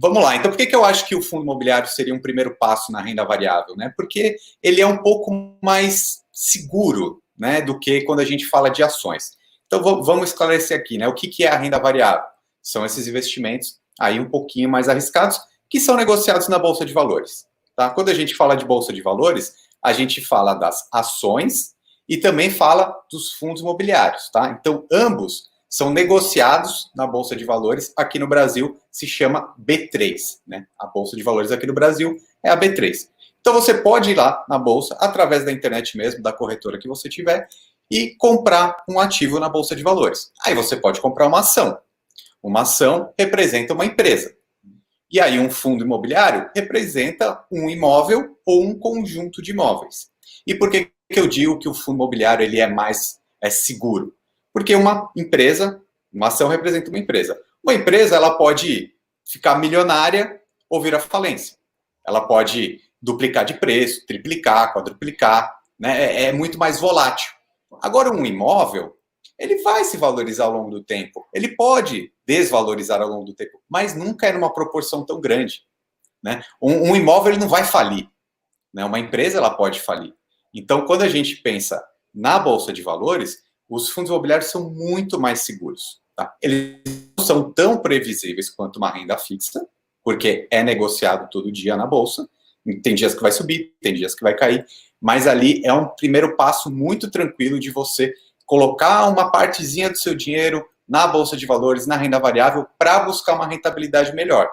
Vamos lá, então por que eu acho que o fundo imobiliário seria um primeiro passo na renda variável, né? Porque ele é um pouco mais seguro, né, do que quando a gente fala de ações. Então vamos esclarecer aqui, né? O que é a renda variável? São esses investimentos aí um pouquinho mais arriscados que são negociados na Bolsa de Valores, tá? Quando a gente fala de Bolsa de Valores, a gente fala das ações e também fala dos fundos imobiliários, tá? Então ambos são negociados na Bolsa de Valores. Aqui no Brasil se chama B3, né? A Bolsa de Valores aqui no Brasil é a B3. Então você pode ir lá na Bolsa, através da internet mesmo, da corretora que você tiver, e comprar um ativo na Bolsa de Valores. Aí você pode comprar uma ação. Uma ação representa uma empresa. E aí um fundo imobiliário representa um imóvel ou um conjunto de imóveis. E por que eu digo que o fundo imobiliário ele é mais seguro? Porque uma empresa, uma ação representa uma empresa. Uma empresa, ela pode ficar milionária ou vir à falência. Ela pode duplicar de preço, triplicar, quadruplicar, né? É muito mais volátil. Agora, um imóvel, ele vai se valorizar ao longo do tempo. Ele pode desvalorizar ao longo do tempo, mas nunca é numa proporção tão grande, né? Um imóvel, ele não vai falir, né? Uma empresa, ela pode falir. Então, quando a gente pensa na Bolsa de Valores, os fundos imobiliários são muito mais seguros. Tá? Eles não são tão previsíveis quanto uma renda fixa, porque é negociado todo dia na Bolsa. Tem dias que vai subir, tem dias que vai cair, mas ali é um primeiro passo muito tranquilo de você colocar uma partezinha do seu dinheiro na Bolsa de Valores, na renda variável, para buscar uma rentabilidade melhor.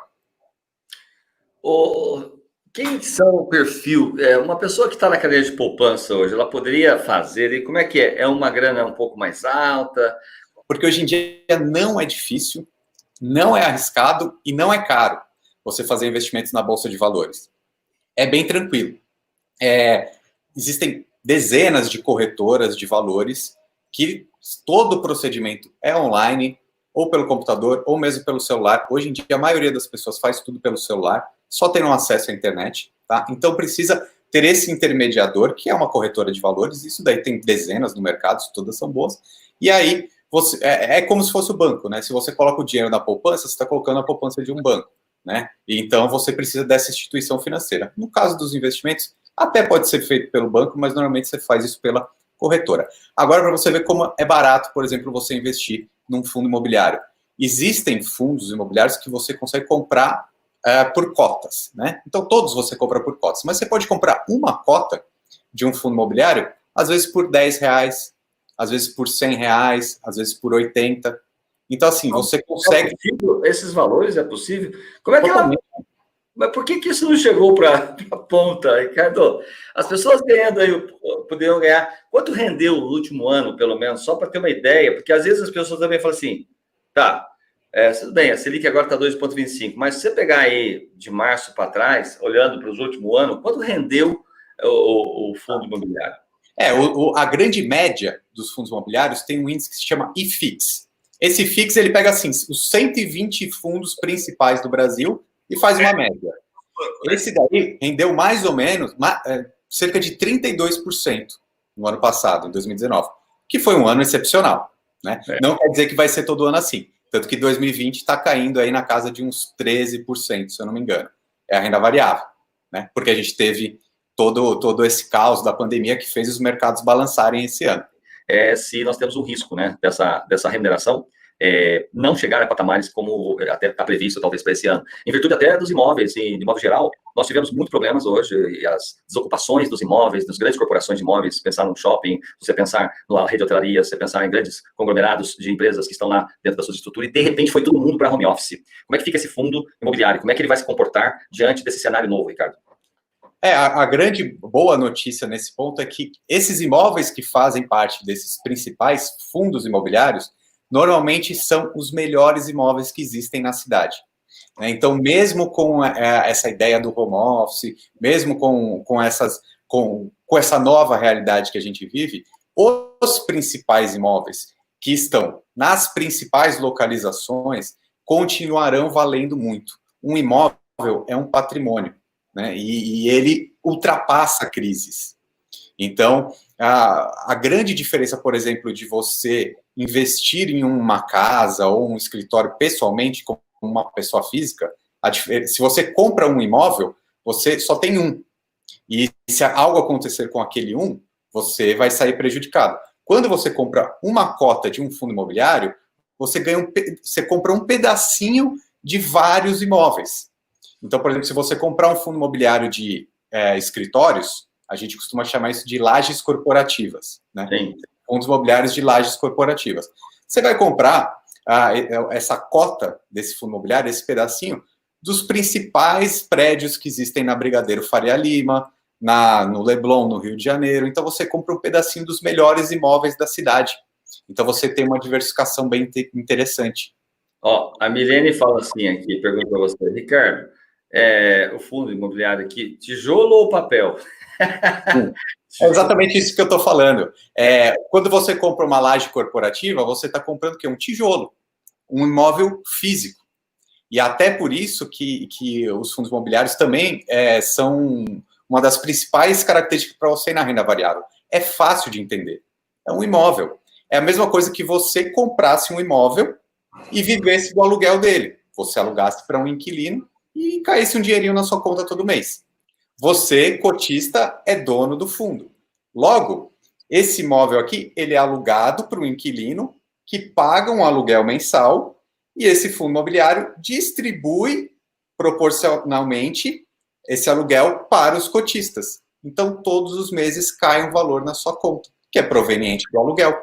Quem são o perfil? Uma pessoa que está na cadeia de poupança hoje, ela poderia fazer, e como é que é? É uma grana um pouco mais alta? Porque hoje em dia não é difícil, não é arriscado e não é caro você fazer investimentos na Bolsa de Valores. É bem tranquilo. Existem dezenas de corretoras de valores que todo o procedimento é online, ou pelo computador, ou mesmo pelo celular. Hoje em dia, a maioria das pessoas faz tudo pelo celular, só tendo acesso à internet, tá? Então, precisa ter esse intermediador, que é uma corretora de valores. Isso daí tem dezenas no mercado, todas são boas. E aí, é como se fosse o banco, né? Se você coloca o dinheiro na poupança, você está colocando a poupança de um banco, né? E então, você precisa dessa instituição financeira. No caso dos investimentos, até pode ser feito pelo banco, mas normalmente você faz isso pela corretora. Agora, para você ver como é barato, por exemplo, você investir num fundo imobiliário. Existem fundos imobiliários que você consegue comprar por cotas, né? Então, todos você compra por cotas. Mas você pode comprar uma cota de um fundo imobiliário, às vezes por R$10, às vezes por R$100, às vezes por 80. Então, assim, você consegue... É possível? Esses valores é possível? Como é que ela... Mas por que isso não chegou para a ponta, Ricardo? As pessoas ganhando aí, poderiam ganhar. Quanto rendeu o último ano, pelo menos, só para ter uma ideia? Porque às vezes as pessoas também falam assim, tá, tudo bem, a Selic agora está 2,25, mas se você pegar aí de março para trás, olhando para os últimos anos, quanto rendeu o fundo imobiliário? A grande média dos fundos imobiliários tem um índice que se chama IFIX. Esse IFIX, ele pega assim, os 120 fundos principais do Brasil e faz uma média. Esse daí rendeu mais ou menos cerca de 32% no ano passado, em 2019, que foi um ano excepcional, né? Não quer dizer que vai ser todo ano assim. Tanto que 2020 está caindo aí na casa de uns 13%, se eu não me engano. É a renda variável, né? Porque a gente teve todo esse caos da pandemia que fez os mercados balançarem esse ano. Se nós temos um risco, né, dessa remuneração não chegar a patamares como até está previsto, talvez, para esse ano. Em virtude até dos imóveis, e de modo geral, nós tivemos muitos problemas hoje, e as desocupações dos imóveis, das grandes corporações de imóveis, pensar no shopping, você pensar na rede de hotelaria, você pensar em grandes conglomerados de empresas que estão lá dentro da sua estrutura, e de repente foi todo mundo para home office. Como é que fica esse fundo imobiliário? Como é que ele vai se comportar diante desse cenário novo, Ricardo? A grande boa notícia nesse ponto é que esses imóveis que fazem parte desses principais fundos imobiliários normalmente são os melhores imóveis que existem na cidade. Então, mesmo com essa ideia do home office, mesmo com essa nova realidade que a gente vive, os principais imóveis que estão nas principais localizações continuarão valendo muito. Um imóvel é um patrimônio, né? E ele ultrapassa crises. Então, a grande diferença, por exemplo, de você investir em uma casa ou um escritório pessoalmente, como uma pessoa física, Se você compra um imóvel, você só tem um. E se algo acontecer com aquele um, você vai sair prejudicado. Quando você compra uma cota de um fundo imobiliário, você compra um pedacinho de vários imóveis. Então, por exemplo, se você comprar um fundo imobiliário de escritórios, a gente costuma chamar isso de lajes corporativas, né? Sim. Fundos imobiliários de lajes corporativas. Você vai comprar essa cota desse fundo imobiliário, esse pedacinho, dos principais prédios que existem na Brigadeiro Faria Lima, no Leblon, no Rio de Janeiro. Então, você compra um pedacinho dos melhores imóveis da cidade. Então, você tem uma diversificação bem interessante. Ó, a Milene fala assim aqui, pergunta para você, Ricardo, o fundo imobiliário aqui, tijolo ou papel? É exatamente isso que eu estou falando. Quando você compra uma laje corporativa, você está comprando o quê? Um tijolo, um imóvel físico. E até por isso que os fundos imobiliários também são uma das principais características para você ir na renda variável. É fácil de entender. É um imóvel. É a mesma coisa que você comprasse um imóvel e vivesse do aluguel dele. Você alugasse para um inquilino e caísse um dinheirinho na sua conta todo mês. Você, cotista, é dono do fundo. Logo, esse imóvel aqui, ele é alugado para o inquilino que paga um aluguel mensal e esse fundo imobiliário distribui proporcionalmente esse aluguel para os cotistas. Então, todos os meses cai um valor na sua conta, que é proveniente do aluguel.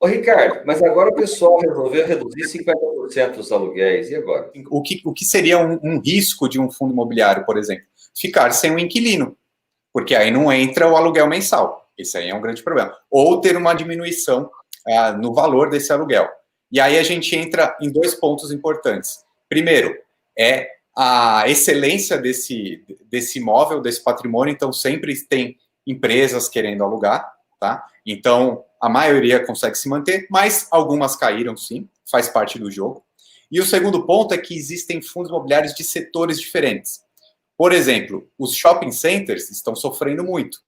Ô, Ricardo, mas agora o pessoal resolveu reduzir 50% dos aluguéis, e agora? O que seria um risco de um fundo imobiliário, por exemplo? Ficar sem um inquilino, porque aí não entra o aluguel mensal. Esse aí é um grande problema. Ou ter uma diminuição no valor desse aluguel. E aí a gente entra em dois pontos importantes. Primeiro, é a excelência desse imóvel, desse patrimônio. Então, sempre tem empresas querendo alugar, tá? Então, a maioria consegue se manter, mas algumas caíram, sim, faz parte do jogo. E o segundo ponto é que existem fundos imobiliários de setores diferentes. Por exemplo, os shopping centers estão sofrendo muito.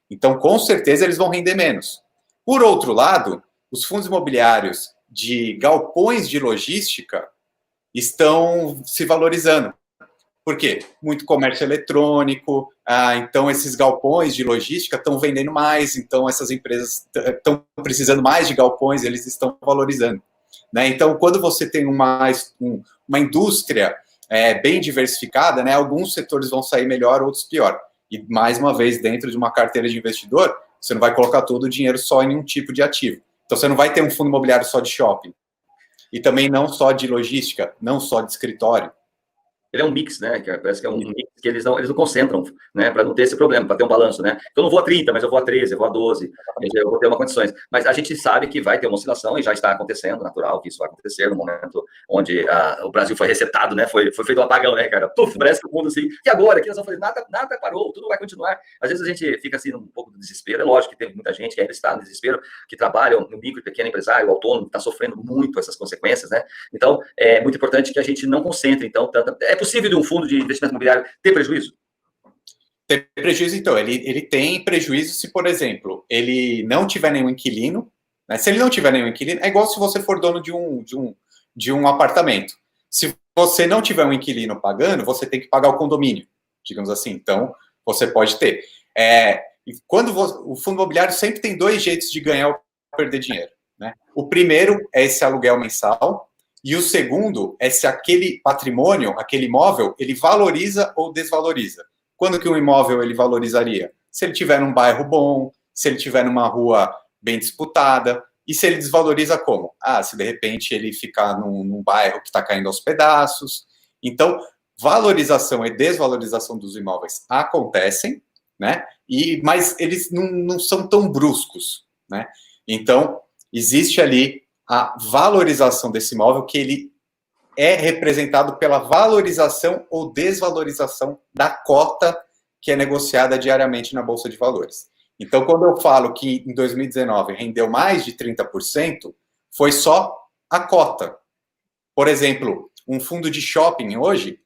Então, com certeza, eles vão render menos. Por outro lado, os fundos imobiliários de galpões de logística estão se valorizando. Por quê? Muito comércio eletrônico, então esses galpões de logística estão vendendo mais, então essas empresas estão precisando mais de galpões, eles estão valorizando. Né? Então, quando você tem uma indústria bem diversificada, né, alguns setores vão sair melhor, outros pior. E, mais uma vez, dentro de uma carteira de investidor, você não vai colocar todo o dinheiro só em um tipo de ativo. Então, você não vai ter um fundo imobiliário só de shopping. E também não só de logística, não só de escritório. Ele é um mix, né? Parece que é um mix que eles não concentram, né? Para não ter esse problema, para ter um balanço, né? Eu não vou a 30, mas eu vou a 13, eu vou a 12, eu vou ter uma condições. Mas a gente sabe que vai ter uma oscilação e já está acontecendo, natural que isso vai acontecer no momento onde o Brasil foi resetado, né? Foi feito um apagão, né, cara? Puf, parece que o mundo assim. E agora? Que nós vamos fazer? Nada parou, tudo vai continuar. Às vezes a gente fica assim um pouco de desespero. É lógico que tem muita gente que ainda está no desespero, que trabalha no micro e pequeno empresário, o autônomo, que está sofrendo muito essas consequências, né? Então, é muito importante que a gente não concentre, então, tanto. É possível de um fundo de investimento imobiliário ter prejuízo? Ter prejuízo, então, ele tem prejuízo se, por exemplo, ele não tiver nenhum inquilino, né? Se ele não tiver nenhum inquilino, é igual se você for dono de um apartamento. Se você não tiver um inquilino pagando, você tem que pagar o condomínio, digamos assim. Então, você pode ter. O fundo imobiliário sempre tem dois jeitos de ganhar ou perder dinheiro, né? O primeiro é esse aluguel mensal, e o segundo é se aquele patrimônio, aquele imóvel, ele valoriza ou desvaloriza. Quando que um imóvel ele valorizaria? Se ele tiver num bairro bom, se ele tiver numa rua bem disputada, e se ele desvaloriza como? Se de repente ele ficar num bairro que está caindo aos pedaços. Então, valorização e desvalorização dos imóveis acontecem, né? Mas eles não são tão bruscos, né? Então, existe ali a valorização desse imóvel, que ele é representado pela valorização ou desvalorização da cota que é negociada diariamente na Bolsa de Valores. Então, quando eu falo que em 2019 rendeu mais de 30%, foi só a cota. Por exemplo, um fundo de shopping hoje,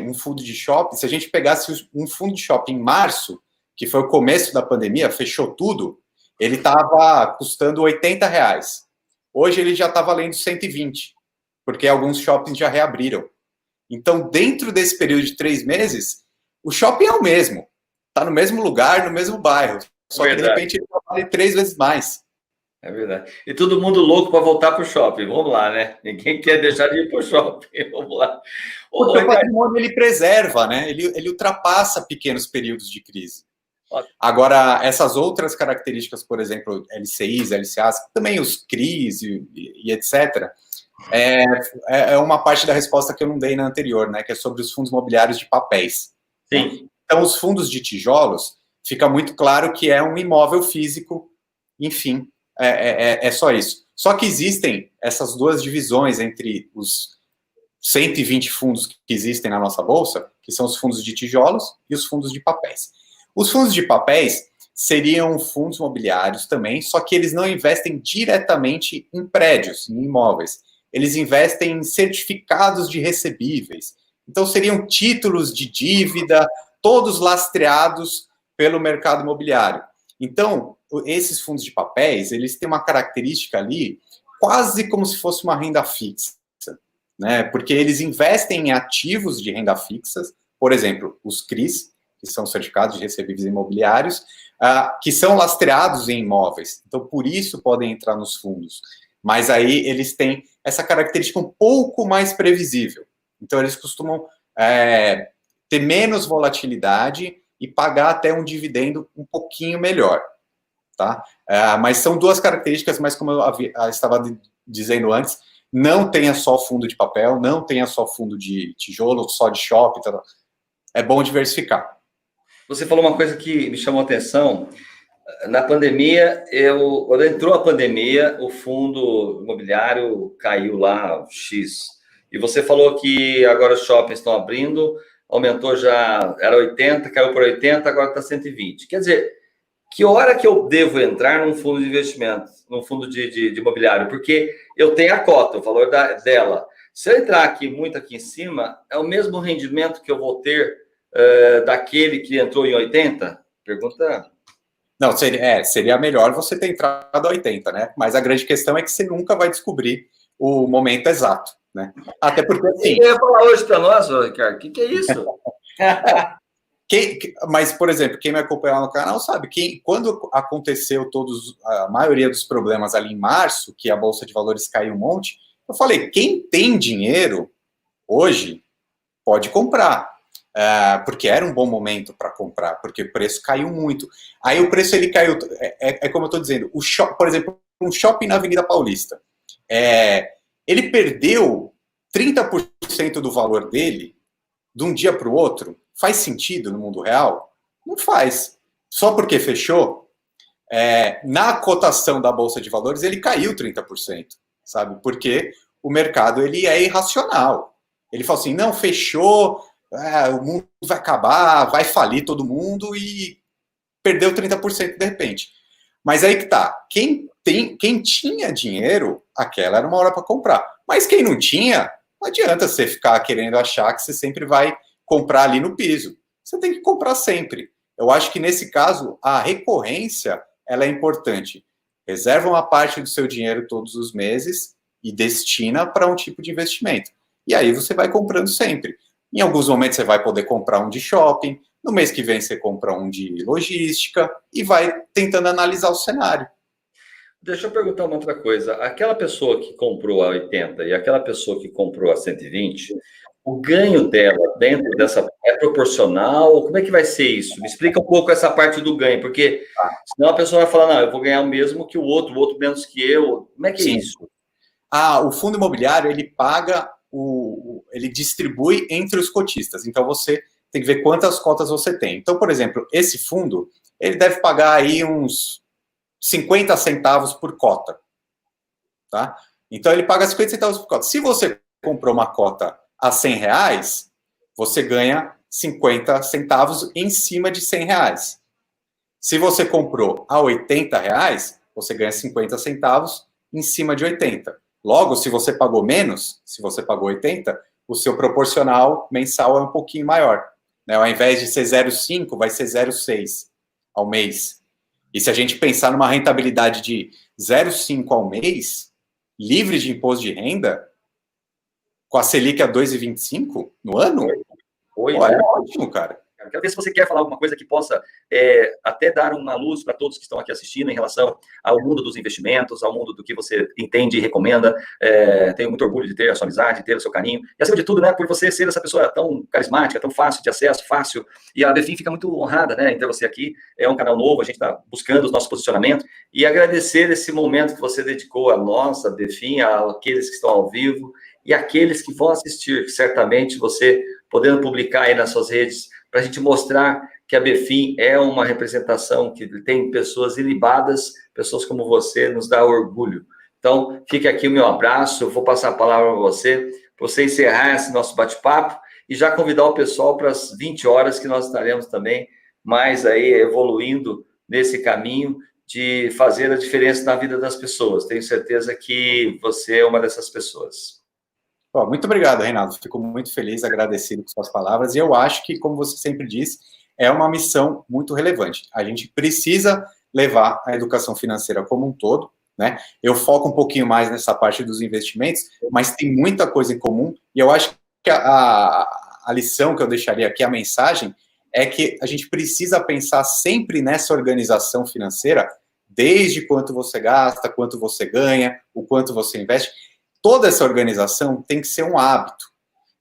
um fundo de shopping, se a gente pegasse um fundo de shopping em março, que foi o começo da pandemia, fechou tudo, ele estava custando R$80. Hoje ele já está valendo 120, porque alguns shoppings já reabriram. Então, dentro desse período de 3 meses, o shopping é o mesmo. Está no mesmo lugar, no mesmo bairro. Só que, de repente, ele vale 3 vezes mais. É verdade. E todo mundo louco para voltar para o shopping. Vamos lá, né? Ninguém quer deixar de ir para o shopping. Vamos lá. Porque o patrimônio, ele preserva, né? Ele ultrapassa pequenos períodos de crise. Agora, essas outras características, por exemplo, LCIs, LCAs, também os CRIs e etc., é uma parte da resposta que eu não dei na anterior, né? Que é sobre os fundos imobiliários de papéis. Sim. Então, os fundos de tijolos, fica muito claro que é um imóvel físico, enfim, é só isso. Só que existem essas duas divisões entre os 120 fundos que existem na nossa bolsa, que são os fundos de tijolos e os fundos de papéis. Os fundos de papéis seriam fundos imobiliários também, só que eles não investem diretamente em prédios, em imóveis. Eles investem em certificados de recebíveis. Então, seriam títulos de dívida, todos lastreados pelo mercado imobiliário. Então, esses fundos de papéis, eles têm uma característica ali, quase como se fosse uma renda fixa, né? Porque eles investem em ativos de renda fixa, por exemplo, os CRIs, que são certificados de recebíveis imobiliários, que são lastreados em imóveis. Então, por isso podem entrar nos fundos. Mas aí eles têm essa característica um pouco mais previsível. Então, eles costumam ter menos volatilidade e pagar até um dividendo um pouquinho melhor, tá? Mas são duas características, mas como eu estava dizendo antes, não tenha só fundo de papel, não tenha só fundo de tijolo, só de shopping, tá? É bom diversificar. Você falou uma coisa que me chamou a atenção. Na pandemia, quando entrou a pandemia, o fundo imobiliário caiu lá, X. E você falou que agora os shoppings estão abrindo, aumentou já, era 80, caiu para 80, agora está 120. Quer dizer, que hora que eu devo entrar num fundo de investimento, num fundo de imobiliário? Porque eu tenho a cota, o valor dela. Se eu entrar aqui muito aqui em cima, é o mesmo rendimento que eu vou ter daquele que entrou em 80? Pergunta... Não, seria melhor você ter entrado a 80, né? Mas a grande questão é que você nunca vai descobrir o momento exato, né? Até porque, assim... Você ia falar hoje para nós, Ricardo, o que é isso? Mas, por exemplo, quem me acompanha lá no canal sabe que quando aconteceu a maioria dos problemas ali em março, que a Bolsa de Valores caiu um monte, eu falei, quem tem dinheiro hoje pode comprar. Porque era um bom momento para comprar, porque o preço caiu muito. Aí o preço ele caiu, como eu estou dizendo, por exemplo, um shopping na Avenida Paulista, ele perdeu 30% do valor dele de um dia para o outro. Faz sentido no mundo real? Não faz. Só porque fechou, na cotação da Bolsa de Valores ele caiu 30%, sabe? Porque o mercado ele é irracional. Ele fala assim, não, fechou... o mundo vai acabar, vai falir todo mundo e perdeu 30% de repente. Mas aí que tá, quem tinha dinheiro, aquela era uma hora para comprar. Mas quem não tinha, não adianta você ficar querendo achar que você sempre vai comprar ali no piso. Você tem que comprar sempre. Eu acho que nesse caso, a recorrência ela é importante. Reserva uma parte do seu dinheiro todos os meses e destina para um tipo de investimento. E aí você vai comprando sempre. Em alguns momentos você vai poder comprar um de shopping, no mês que vem você compra um de logística e vai tentando analisar o cenário. Deixa eu perguntar uma outra coisa. Aquela pessoa que comprou a 80 e aquela pessoa que comprou a 120, o ganho dela dentro dessa é proporcional? Como é que vai ser isso? Me explica um pouco essa parte do ganho, porque senão a pessoa vai falar, não, eu vou ganhar o mesmo que o outro menos que eu. Como é que é isso? O fundo imobiliário, ele paga ele distribui entre os cotistas. Então, você tem que ver quantas cotas você tem. Então, por exemplo, esse fundo, ele deve pagar aí uns 50 centavos por cota. Tá? Então, ele paga 50 centavos por cota. Se você comprou uma cota a R$100, você ganha 50 centavos em cima de R$100. Se você comprou a R$80, você ganha 50 centavos em cima de 80. Logo, se você pagou menos, se você pagou 80, o seu proporcional mensal é um pouquinho maior. Né? Ao invés de ser 0,5, vai ser 0,6 ao mês. E se a gente pensar numa rentabilidade de 0,5 ao mês, livre de imposto de renda, com a Selic a 2,25 no ano? Foi, Pô, é ótimo, cara. Quero ver se você quer falar alguma coisa que possa até dar uma luz para todos que estão aqui assistindo em relação ao mundo dos investimentos, ao mundo do que você entende e recomenda. Tenho muito orgulho de ter a sua amizade, ter o seu carinho. E, acima de tudo, né, por você ser essa pessoa tão carismática, tão fácil de acesso, fácil. E a BFIM fica muito honrada, né, em ter você aqui. É um canal novo, a gente está buscando os nossos posicionamentos. E agradecer esse momento que você dedicou a nós, a BFIM, àqueles que estão ao vivo e àqueles que vão assistir. Certamente você podendo publicar aí nas suas redes, para a gente mostrar que a BFIM é uma representação que tem pessoas ilibadas, pessoas como você, nos dá orgulho. Então, fica aqui o meu abraço, eu vou passar a palavra para você encerrar esse nosso bate-papo e já convidar o pessoal para as 20 horas, que nós estaremos também mais aí evoluindo nesse caminho de fazer a diferença na vida das pessoas. Tenho certeza que você é uma dessas pessoas. Bom, muito obrigado, Reinaldo. Fico muito feliz, agradecido por suas palavras. E eu acho que, como você sempre diz, é uma missão muito relevante. A gente precisa levar a educação financeira como um todo, né? Eu foco um pouquinho mais nessa parte dos investimentos, mas tem muita coisa em comum. E eu acho que a lição que eu deixaria aqui, a mensagem, é que a gente precisa pensar sempre nessa organização financeira, desde quanto você gasta, quanto você ganha, o quanto você investe. Toda essa organização tem que ser um hábito.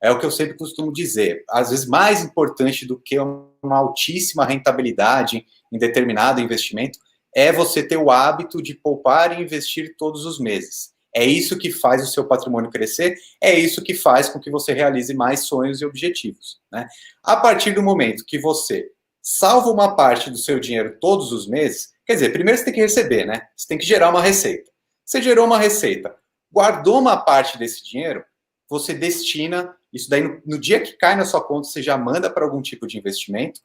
É o que eu sempre costumo dizer. Às vezes, mais importante do que uma altíssima rentabilidade em determinado investimento é você ter o hábito de poupar e investir todos os meses. É isso que faz o seu patrimônio crescer, é isso que faz com que você realize mais sonhos e objetivos, né? A partir do momento que você salva uma parte do seu dinheiro todos os meses, quer dizer, primeiro você tem que receber, né? Você tem que gerar uma receita. Você gerou uma receita, guardou uma parte desse dinheiro, você destina, isso daí no dia que cai na sua conta, você já manda para algum tipo de investimento,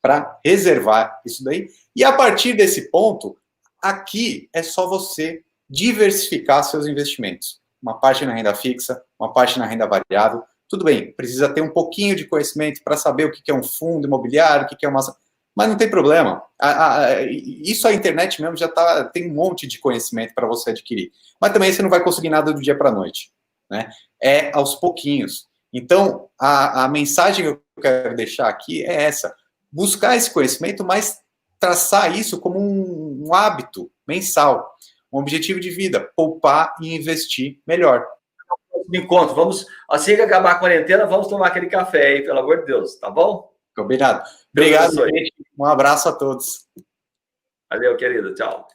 para reservar isso daí, e a partir desse ponto, aqui é só você diversificar seus investimentos. Uma parte na renda fixa, uma parte na renda variável, tudo bem, precisa ter um pouquinho de conhecimento para saber o que é um fundo imobiliário, o que é uma... Mas não tem problema. Isso a internet mesmo já tem um monte de conhecimento para você adquirir. Mas também você não vai conseguir nada do dia para a noite, né? É aos pouquinhos. Então, a mensagem que eu quero deixar aqui é essa. Buscar esse conhecimento, mas traçar isso como um hábito mensal. Um objetivo de vida. Poupar e investir melhor. Encontro. Vamos, assim que acabar a quarentena, vamos tomar aquele café aí, pelo amor de Deus. Tá bom? Combinado. Obrigado, gente. Um abraço a todos. Valeu, querido. Tchau.